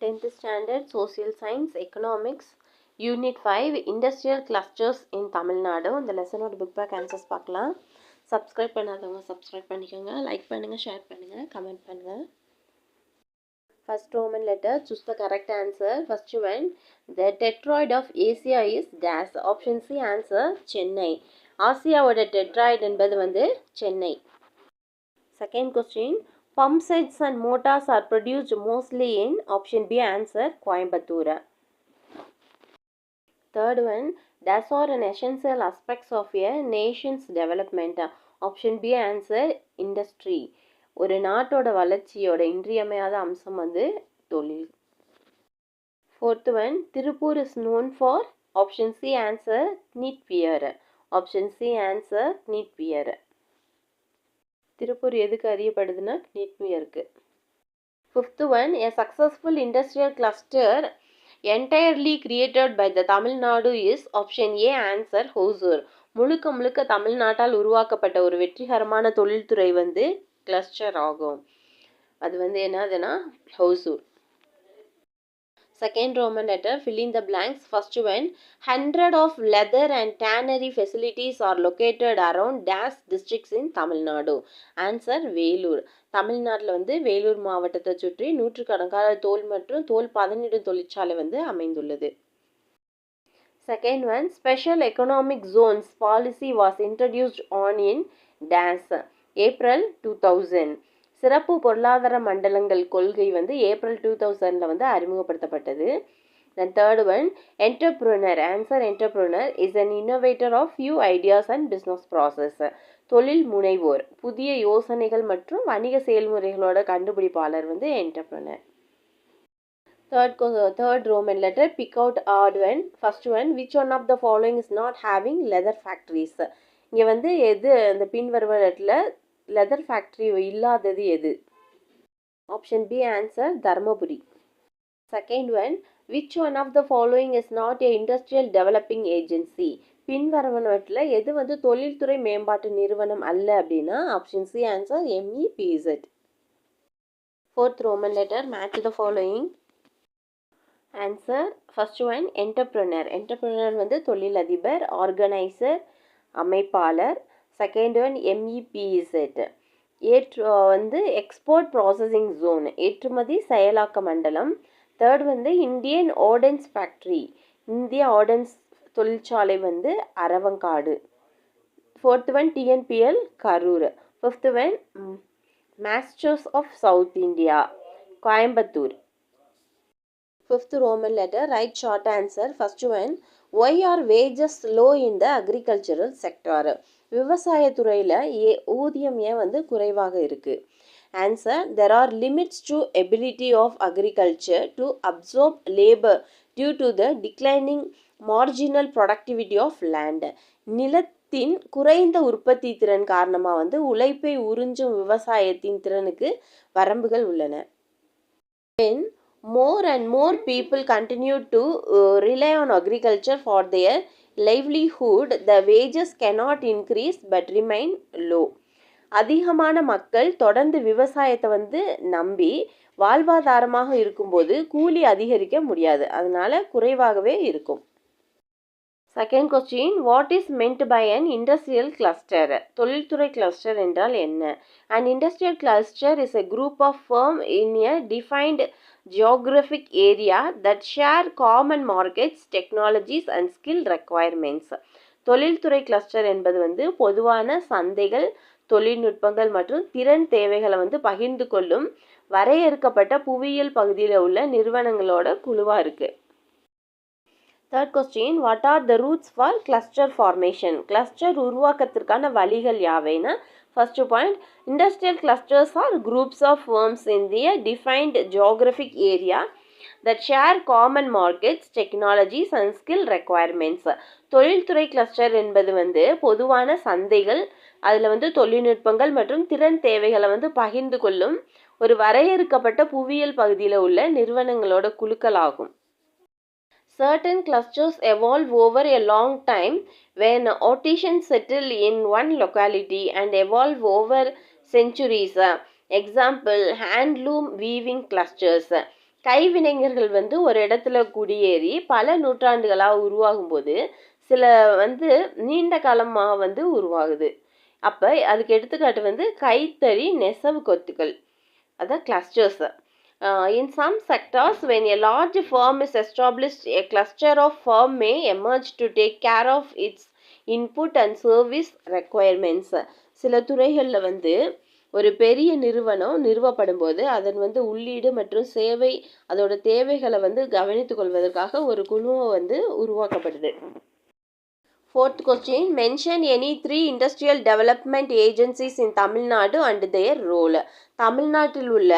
10th Standard Social Science Economics Unit 5 Industrial Clusters in Tamil Nadu. இந்த லெசனோட book back answers பார்க்கலாம். Subscribe பண்ணாதவங்க subscribe பண்ணிக்கோங்க, like பண்ணுங்கள், share பண்ணுங்கள், கமெண்ட் பண்ணுங்கள். First Roman letter, choose the correct answer. First one, the tetrad of Asia is dash. Option C answer Chennai. ஆசியாவோட Detroit என்பது வந்து Chennai. Second question, pump sets and motors are produced mostly in option B answer Coimbatore. Third one, these are an essential aspects of a nation's development. Option B answer industry. ஒரு நாட்டோட வளர்ச்சியோட இன்றியமையாத அம்சம் வந்து தொழில். Fourth one, Tirupur is known for option C answer knitwear. Option C answer knitwear. Tiruppur எதுக்கு அறியப்படுதுன்னா knitwearக்கு. Fifth one, a successful industrial cluster entirely created by the Tamil Nadu is option A answer Hosur. முழுக்க தமிழ்நாட்டால் உருவாக்கப்பட்ட ஒரு வெற்றிகரமான தொழில்துறை வந்து cluster ஆகும். அது வந்து என்னதுன்னா Hosur. Second Roman letter, fill in the blanks. First one, 100 of leather and tannery facilities are located around dash districts in Tamil Nadu. Answer Velur. தமிழ்நாட்டில் வந்து வேலூர் மாவட்டத்தை சுற்றி நூற்றுக்கணக்கான தோல் மற்றும் தோல் பதனிடும் தொழிற்சாலை வந்து அமைந்துள்ளது. Second one, special economic zones policy was introduced on in dash April 2000. சிறப்பு பொருளாதார மண்டலங்கள் கொள்கை வந்து ஏப்ரல் 2000 வந்து அறிமுகப்படுத்தப்பட்டது. Then third one, entrepreneur. Answer entrepreneur is an innovator of few ideas and business process. தொழில் முனைவோர் புதிய யோசனைகள் மற்றும் வணிக செயல்முறைகளோட கண்டுபிடிப்பாளர் வந்து entrepreneur. Third Roman letter, pick out odd one. First one, which one of the following is not having leather factories? இங்கே வந்து எது அந்த பின்வருவனத்தில் லெதர் ஃபேக்ட்ரி இல்லாதது எது? Option B answer Dharmapuri. Second one, which one of the following is not a industrial developing agency? பின்வருவனவற்றில் எது வந்து தொழில்துறை மேம்பாட்டு நிறுவனம் அல்ல அப்படின்னா option C answer MEPZ. Fourth Roman letter, match the following. Answer first one entrepreneur. Entrepreneur வந்து தொழிலதிபர், ஆர்கனைசர் அமைப்பாளர். செகண்ட் ஒன் MEPZ வந்து எக்ஸ்போர்ட் ப்ராசஸிங் ஜோன் ஏற்றுமதி செயலாக்க மண்டலம். தேர்ட் வந்து இந்தியன் ஆர்டன்ஸ் ஃபேக்ட்ரி இந்திய ஆர்டன்ஸ் தொழிற்சாலை வந்து Aravankadu. Fourth one TNPL Karur. Fifth one masters of south India Coimbatore. Fifth Roman letter, write short answer. First one, why are wages low in the agricultural sector? விவசாயத்துறையில் ஊதியம் ஏன் வந்து குறைவாக இருக்குது? Answer, there are limits to ability of agriculture to absorb labor due to the declining marginal productivity of land. நிலத்தின் குறைந்த உற்பத்தி திறன் காரணமாக வந்து உழைப்பை உறிஞ்சும் விவசாயத்தின் திறனுக்கு வரம்புகள் உள்ளன. More and more people continue to rely on agriculture for their livelihood. The wages cannot increase but remain low. அதிகமான மக்கள் தொடர்ந்து விவசாயத்தை வந்து நம்பி வாழ்வாதாரமாக இருக்கும்போது கூலி அதிகரிக்க முடியாது, அதனால குறைவாகவே இருக்கும். Second question, what is meant by an industrial cluster? தொழில்துறை கிளஸ்டர் என்றால் என்ன? An industrial cluster is a group of firm in a defined geographic area that share common markets, technologies and skill requirements. தொழில்துறை cluster என்பது வந்து பொதுவான சந்தைகள், தொழில்நுட்பங்கள் மற்றும் திறன் தேவைகளை வந்து பகிர்ந்து கொள்ளும் வரையறுக்கப்பட்ட புவியியல் பகுதியில் உள்ள நிறுவனங்களோட குழுவாக இருக்குது. Third question, what are the roots for cluster formation? Cluster உருவாக்கத்திற்கான வழிகள் யாவைனா, first point, industrial clusters are groups of firms in the defined geographic area that share common markets, technologies and skill requirements. தொழில்துறை cluster என்பது வந்து பொதுவான சந்தைகள், அதில் வந்து தொழில்நுட்பங்கள் மற்றும் திறன் தேவைகளை வந்து பகிர்ந்து கொள்ளும் ஒரு வரையறுக்கப்பட்ட புவியியல் பகுதியில் உள்ள நிறுவனங்களோட குழுக்கள் ஆகும். Certain clusters evolve over a long time when artisans settle in one locality and evolve over centuries. Example, handloom weaving clusters. கைவினைஞர்கள் வந்து ஒரு இடத்துல குடியேறி பல நூற்றாண்டுகளாக உருவாகும்போது சில வந்து நீண்ட காலமாக வந்து உருவாகுது. அப்போ அதுக்கு எடுத்துக்காட்டு வந்து கைத்தறி நெசவு கொத்துக்கள், அதான் clusters. In some sectors, when a large firm is established, a cluster of firm may emerge to take care of its input and service requirements. சில துறைகளில் வந்து ஒரு பெரிய நிறுவனம் நிறுவப்படும் போது அதன் வந்து உள்ளீடு மற்றும் சேவை அதோட தேவைகளை வந்து கவனித்துக் கொள்வதற்காக ஒரு குழுவை வந்து உருவாக்கப்படுது. Fourth question, mention any 3 industrial development agencies in Tamil Nadu and their role. தமிழ்நாட்டில் உள்ள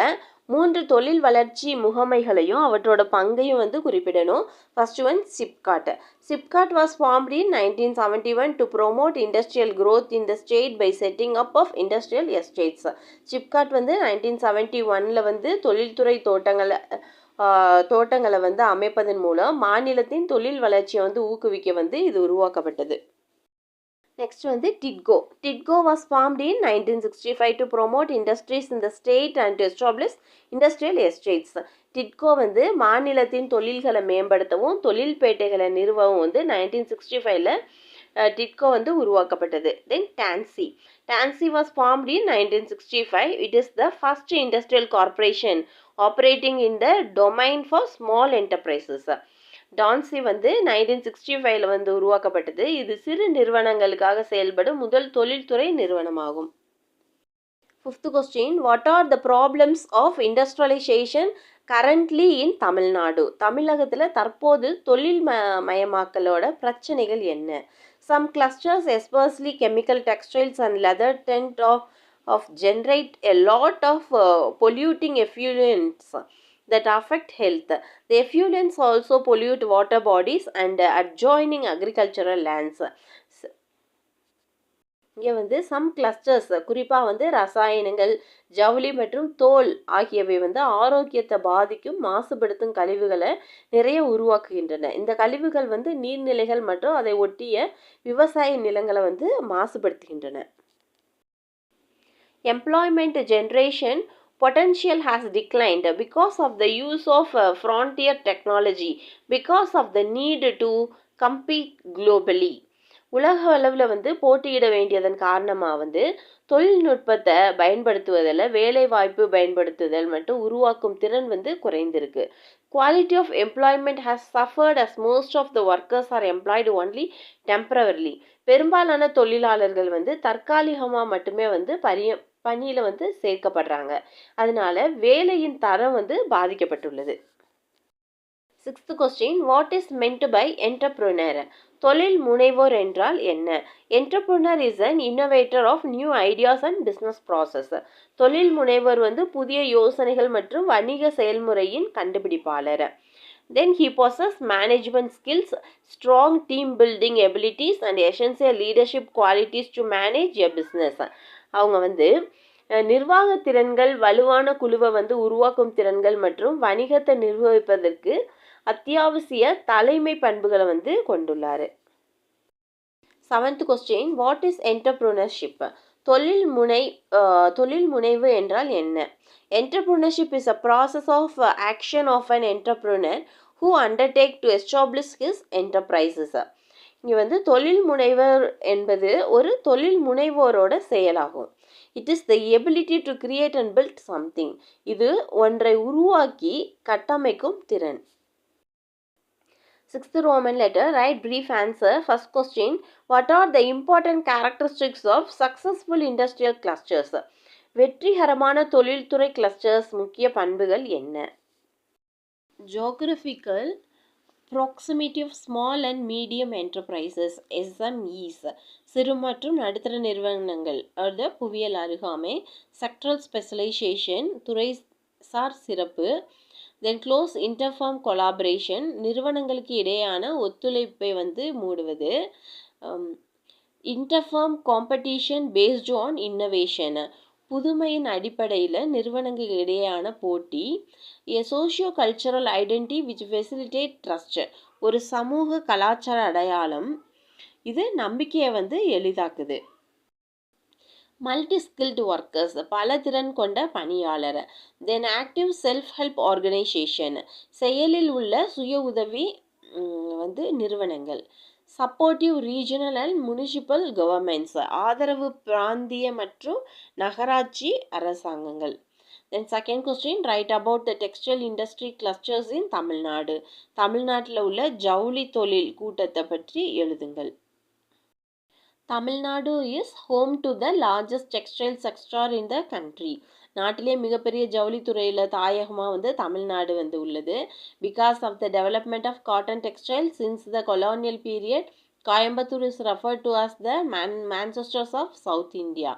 3 தொழில் வளர்ச்சி முகமைகளையும் அவற்றோட பங்கையும் வந்து குறிப்பிடணும். First one, SIPCAT. SIPCAT was formed in 1971 to promote industrial growth in the state by setting up of industrial estates. SIPCAT வந்து 1971ல் வந்து தொழில்துறை தோட்டங்களை வந்து அமைப்பதன் மூலம் மாநிலத்தின் தொழில் வளர்ச்சியை வந்து ஊக்குவிக்க வந்து இது உருவாக்கப்பட்டது. நெக்ஸ்ட் வந்து TIDCO. TIDCO was formed in 1965 to promote industries in the state and to establish industrial estates. TIDCO வந்து மாநிலத்தின் தொழில்களை மேம்படுத்தவும் தொழில்பேட்டைகளை நிறுவவும் வந்து 1965ல் டிட்கோ வந்து உருவாக்கப்பட்டது. Then TANSI. TANSI was formed in 1965. It is the first industrial corporation operating in the domain for small enterprises. TANSI வந்து 1965ல் வந்து உருவாக்கப்பட்டது. இது சிறு நிறுவனங்களுக்காக செயல்படும் முதல் தொழில்துறை நிறுவனமாகும். Fifth question, what are the problems of industrialisation currently in Tamil Nadu? தமிழகத்தில் தற்போது தொழில் மயமாக்கலோட பிரச்சனைகள் என்ன? Some clusters especially chemical, textiles and leather tend of generate a lot of polluting effluents that affect health. The effluents also pollute water bodies and adjoining agricultural lands. இங்கே வந்து some clusters, குறிப்பாக வந்து ரசாயனங்கள், ஜவுளி மற்றும் தோல் ஆகியவை வந்து ஆரோக்கியத்தை பாதிக்கும் மாசுபடுத்தும் கழிவுகளை நிறைய உருவாக்குகின்றன. இந்த கழிவுகள் வந்து நீர்நிலைகள் மற்றும் அதை ஒட்டிய விவசாய நிலங்களை வந்து மாசுபடுத்துகின்றன. Employment generation potential has declined because of the use of frontier technology, because of the need to compete globally. உலக அளவில் வந்து போட்டியிட வேண்டியதன் காரணமாக வந்து தொழில்நுட்பத்தை பயன்படுத்துவதில் வேலைவாய்ப்பு பயன்படுத்துதல் மற்றும் உருவாக்கும் திறன் வந்து குறைந்திருக்கு. Quality of employment has suffered as most of the workers are employed only temporarily. பெரும்பாலான தொழிலாளர்கள் வந்து தற்காலிகமாக மட்டுமே வந்து பணியில் வந்து சேர்க்கப்படுறாங்க. அதனால வேலையின் தரம் வந்து பாதிக்கப்பட்டுள்ளது. Sixth question, what is meant by entrepreneur? தொழில் முனைவோர் என்றால் என்ன? Entrepreneur is an innovator of new ideas and business process. தொழில் முனைவோர் வந்து புதிய யோசனைகள் மற்றும் வணிக செயல்முறையின் கண்டுபிடிப்பாளர். Then he possesses management skills, strong team building abilities and essential leadership qualities to manage a business. அவங்க வந்து நிர்வாக திறன்கள், வலுவான குழுவை வந்து உருவாக்கும் திறன்கள் மற்றும் வணிகத்தை நிர்வகிப்பதற்கு அத்தியாவசிய தலைமை பண்புகளை வந்து கொண்டுள்ளார். Seventh question, what is entrepreneurship? தொழில் முனைவு என்றால் என்ன? Entrepreneurship is a process of action of an entrepreneur who undertake to establish his enterprises. இங்கே வந்து தொழில் முனைவர் என்பது ஒரு தொழில் முனைவோரோட செயலாகும். It is the ability to create and build something. இது ஒன்றை உருவாக்கி கட்டமைக்கும் திறன். Sixth Roman letter, write brief answer. First question, what are the important characteristics of successful industrial clusters? வெற்றிகரமான தொழில்துறை கிளஸ்டர்ஸ் முக்கிய பண்புகள் என்ன? Geographical proximity of small and medium enterprises, SMEs, சிறு மற்றும் நடுத்தர நிறுவனங்கள், அது புவியியல் அருகாமை. Sectoral specialization, துறை சார் சிறப்பு. Then close interfirm collaboration, நிறுவனங்களுக்கு இடையான ஒத்துழைப்பை வந்து மூடுவது. Interfirm competition based on innovation, புதுமையின் அடிப்படையில் நிறுவனங்களுக்கு இடையேயான போட்டி. A socio-cultural identity which facilitate trust, ஒரு சமூக கலாச்சார அடையாளம், இது நம்பிக்கையை வந்து எளிதாக்குது. மல்டி ஸ்கில்டு ஒர்க்கர்ஸ் பல திறன் கொண்ட பணியாளர். Then active self help organisation செயலில் உள்ள சுய உதவி நிறுவனங்கள். Supportive regional and municipal governments ஆதரவு பிராந்திய மற்றும் நகராட்சி அரசாங்கங்கள். Then second question, write about the textile industry clusters in Tamil Nadu. தமிழ்நாட்டில் உள்ள ஜவுளி தொழில் கூட்டத்தை பற்றி எழுதுங்கள். Tamil Nadu is home to the largest textile sector in the country. நாட்டிலே மிகப்பெரிய ஜவுளித்துறையில் தாயகமாக தமிழ்நாடு உள்ளது. Because of the development of cotton textile since the colonial period, Coimbatore is referred to as the Manchesters of south India.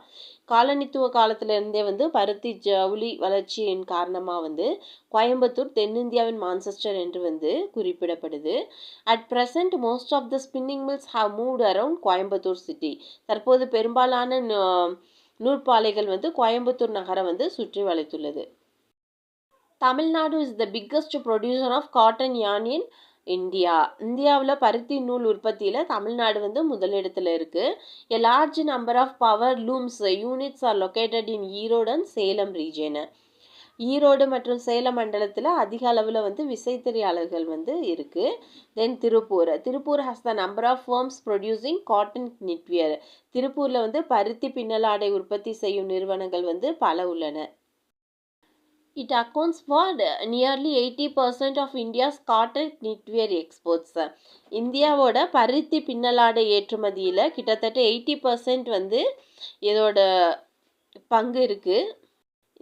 காலனித்துவ காலத்திலிருந்தே பருத்தி ஜவுளி வளர்ச்சியின் காரணமாக கோயம்புத்தூர் தென்னிந்தியாவின் மான்செஸ்டர் என்று குறிப்பிடப்படுது. At present most of the spinning mills have moved around Coimbatore city. தற்போது பெரும்பாலான நூற்பாலைகள் கோயம்புத்தூர் நகரம் சுற்றி வளைத்துள்ளது. Tamil Nadu is the biggest producer of cotton yarn in India. இந்தியாவில் பருத்தி நூல் உற்பத்தியில் தமிழ்நாடு முதலிடத்தில் இருக்குது. A large number of power looms units are located in Erode and Salem region. Erode மற்றும் சேலம் மண்டலத்தில் அதிக அளவில் விசைத்தறியாளர்கள் இருக்குது. Then Tiruppur has the number of firms producing cotton knitwear. திருப்பூரில் பருத்தி பின்னலாடை உற்பத்தி செய்யும் நிறுவனங்கள் பல உள்ளன. It accounts for nearly 80% of India's cotton knitwear exports. இந்தியாவோட பருத்தி பின்னலாடை ஏற்றுமதியில் கிட்டத்தட்ட 80% இதோட பங்கு இருக்குது.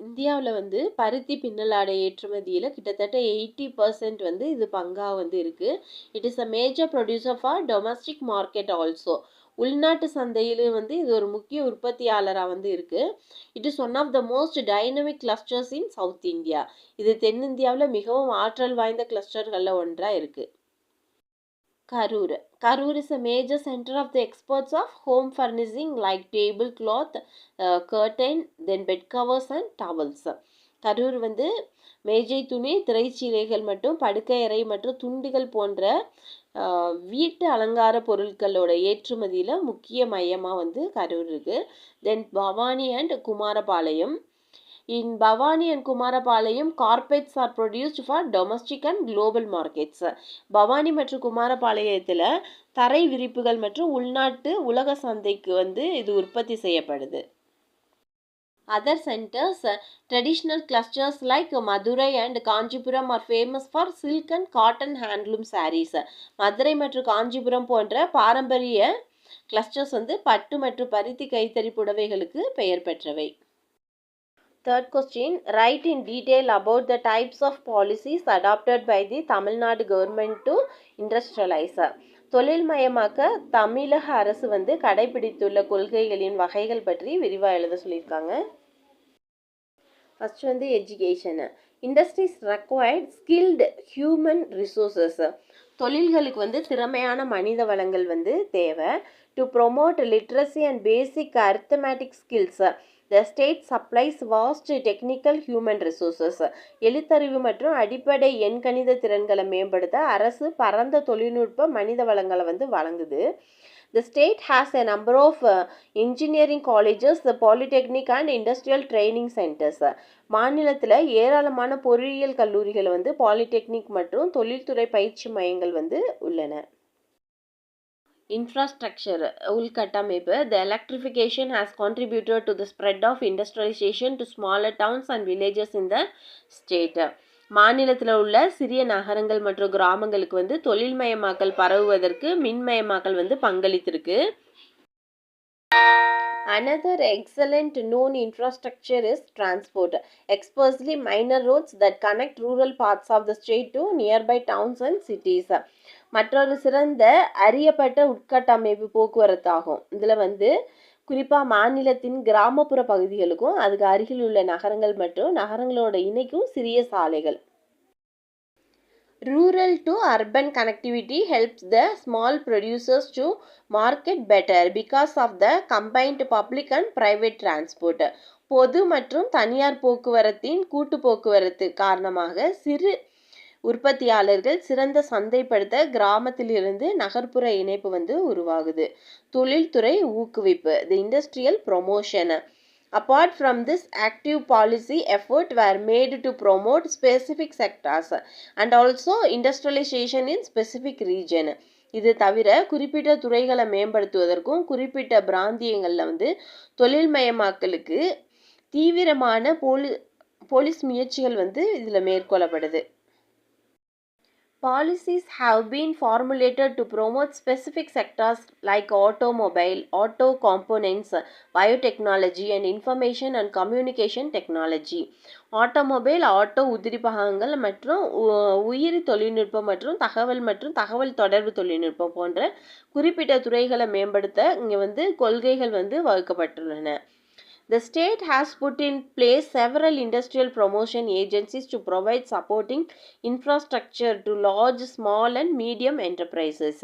இந்தியாவில் பருத்தி பின்னலாடை ஏற்றுமதியில் கிட்டத்தட்ட 80% இது பங்காக இருக்குது. It is a major producer for domestic market also. உள்நாட்டு சந்தையில் இது ஒரு முக்கிய உற்பத்தியாளராக இருக்குது. It is one of the most dynamic clusters in south India. இது தென்னிந்தியாவில் மிகவும் ஆற்றல் வாய்ந்த கிளஸ்டர்களில் ஒன்றாக இருக்குது. Karur is a major centre of the exports of home furnishing like table cloth, curtain, then bed covers and towels. Karur மேஜை துணி, திரைச்சீலைகள் மற்றும் படுக்கை அறை மற்றும் துண்டுகள் போன்ற வீட்டு அலங்கார பொருட்களோட ஏற்றுமதியில் முக்கிய மையமாக கரூர் இருக்குது. Then Bhavani and Kumarapalayam. In Bhavani and Kumarapalayam carpets are produced for domestic and global markets. Bhavani மற்றும் குமாரபாளையத்தில் தரை விரிப்புகள் மற்றும் உள்நாட்டு உலக சந்தைக்கு இது உற்பத்தி செய்யப்படுது. Other centers, traditional clusters like Madurai and Kanchipuram are famous for silk and cotton handloom sarees. Madurai மற்றும் காஞ்சிபுரம் போன்ற பாரம்பரிய கிளஸ்டர்ஸ் பட்டு மற்றும் பருத்தி கைத்தறி புடவைகளுக்கு பெயர் பெற்றவை. Third question, write in detail about the types of policies adopted by the Tamil Nadu government to industrialize. தொழில்மயமாக்க தமிழக அரசு கடைபிடித்துள்ள கொள்கைகளின் வகைகள் பற்றி விரிவாக எழுத சொல்லியிருக்காங்க. First education. Industries required skilled human resources. தொழில்களுக்கு திறமையான மனித வளங்கள் தேவை. To promote literacy and basic arithmetic skills. The state supplies vast technical human resources. எழுத்தறிவு மற்றும் அடிப்படை எண்கணித திறன்களை மேம்படுத்த அரசு பரந்த தொழில்நுட்ப மனித வளங்களை வழங்குது. The state has a number of engineering colleges, polytechnic and industrial training centers. மாநிலத்தில் ஏராளமான பொறியியல் கல்லூரிகள் பாலிடெக்னிக் மற்றும் தொழில்துறை பயிற்சி மையங்கள் உள்ளன. Infrastructure, உள்கட்டமைப்பு. The electrification has contributed to the spread of industrialization to smaller towns and villages in the state. மாநிலத்தில் உள்ள சிறிய நகரங்கள் மற்றும் கிராமங்களுக்கு தொழில்மயமாக்கல் பரவுவதற்கு மின்மயமாக்கல் பங்களித்திருக்கு. Another excellent known infrastructure is transport, especially minor roads that connect rural parts of the state to nearby towns and cities. மற்றொரு சிறந்த அறியப்பட்ட உட்கட்டமைப்பு போக்குவரத்தாகும். இதில் குறிப்பாக மாநிலத்தின் கிராமப்புற பகுதிகளுக்கும் அதுக்கு அருகில் உள்ள நகரங்கள் மற்றும் நகரங்களோட இணைக்கும் சிறிய சாலைகள். Rural to urban connectivity helps the small producers to market better because of the combined public and private transport. பொது மற்றும் தனியார் போக்குவரத்தின் கூட்டு போக்குவரத்து காரணமாக சிறு உற்பத்தியாளர்கள் சிறந்த சந்தைப்படுத்த கிராமத்திலிருந்து நகர்ப்புற இணைப்பு வந்து உருவாகுது. தொழில்துறை ஊக்குவிப்பு, the industrial promotion. Apart from this, active policy effort were made to promote specific sectors and also industrialization in specific region. இது தவிர குறிப்பிட்ட துறைகளை மேம்படுத்துவதற்கும் குறிப்பிட்ட பிராந்தியங்களில் வந்து தொழில்மயமாக்கலுக்கு தீவிரமான போலீஸ் முயற்சிகள் வந்து இதில் மேற்கொள்ளப்படுது. Policies have been formulated to promote specific sectors like automobile, auto components, biotechnology and information and communication technology. Automobile, auto உதிரி பாகங்கள் மற்றும் உயிரி தொழில்நுட்பம் மற்றும் தகவல் தொடர்பு தொழில்நுட்பம் போன்ற குறிப்பிட்ட துறைகளை மேம்படுத்த இங்கே வந்து கொள்கைகள் வந்து வகுக்கப்பட்டுள்ளன. The state has put in place several industrial promotion agencies to provide supporting infrastructure to large, small and medium enterprises.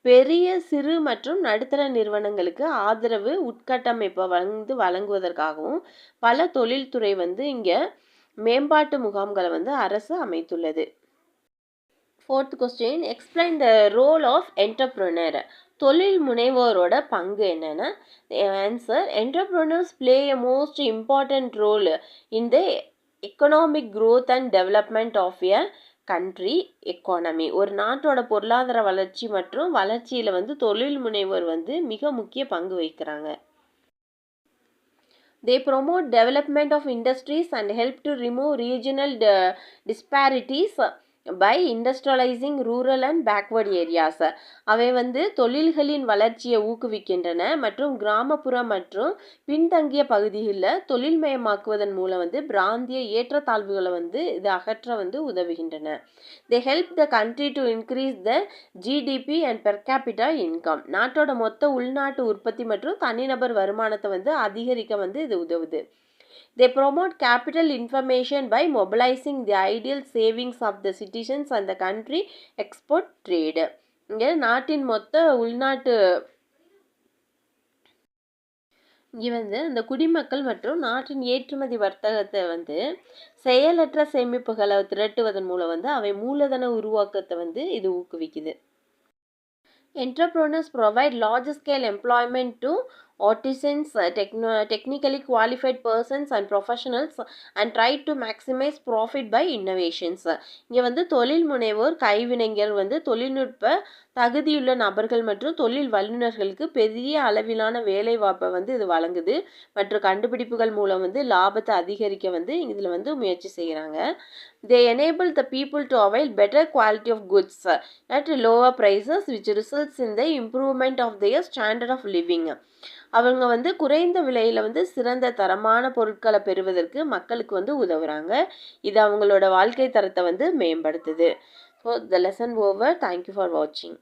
பெரிய, சிறு மற்றும் நடுத்தர நிறுவனங்களுக்கு ஆதரவு உட்கட்டமைப்பை வந்து வழங்குவதற்காகவும் பல தொழில்துறை வந்து இங்கே மேம்பாட்டு முகாம்களை வந்து அரசு அமைத்துள்ளது. 4th question, explain the role of entrepreneur. தொழில் முனைவோரோட பங்கு என்னன்னா, answer, entrepreneurs play a most important role in the economic growth and development of a country economy. ஒரு நாட்டோட பொருளாதார வளர்ச்சி மற்றும் வளர்ச்சியில் வந்து தொழில் முனைவோர் வந்து மிக முக்கிய பங்கு வகிக்கிறாங்க. They promote development of industries and help to remove regional disparities by industrializing rural and backward areas. அவை வந்து தொழில்களின் வளர்ச்சியை ஊக்குவிக்கின்றன மற்றும் கிராமப்புற மற்றும் பின்தங்கிய பகுதிகளில் தொழில்மயமாக்குவதன் மூலம் வந்து பிராந்திய ஏற்றத்தாழ்வுகளை வந்து இது அகற்ற வந்து உதவுகின்றன. They help the country to increase the GDP and per capita income. நாட்டோட மொத்த உள்நாட்டு உற்பத்தி மற்றும் தனிநபர் வருமானத்தை வந்து அதிகரிக்க வந்து இது உதவுது. They promote capital information by mobilizing the ideal savings of the citizens and the country export trade. இங்கே நாட்டின் மொத்த உள்நாட்டு இங்கே வந்து இந்த குடிமக்கள் மற்றும் நாட்டின் ஏற்றுமதி வர்த்தகத்தை வந்து செயலற்ற சேமிப்புகளை திரட்டுவதன் மூலம் வந்து அவை மூலதன உருவாக்கத்தை வந்து இது ஊக்குவிக்குது. Entrepreneurs provide large scale employment to artisans, technically qualified persons and professionals and try to maximize profit by innovations. இங்கே வந்து தொழில் முனைவோர், கைவினைஞர் வந்து தொழில்நுட்ப தகுதியுள்ள நபர்கள் மற்றும் தொழில் வல்லுநர்களுக்கு பெரிய அளவிலான வேலை வாய்ப்பை வந்து இது வழங்குது மற்றும் கண்டுபிடிப்புகள் மூலம் வந்து லாபத்தை அதிகரிக்க வந்து இதில் வந்து முயற்சி செய்கிறாங்க. They enable the people to avail better quality of goods at lower prices which results in the improvement of their standard of living. அவங்க வந்து குறைந்த விலையில் வந்து சிறந்த தரமான பொருட்களை பெறுவதற்கு மக்களுக்கு வந்து உதவுறாங்க. இது அவங்களோட வாழ்க்கை தரத்தை வந்து மேம்படுத்துது. So the lesson over. Thank you for watching.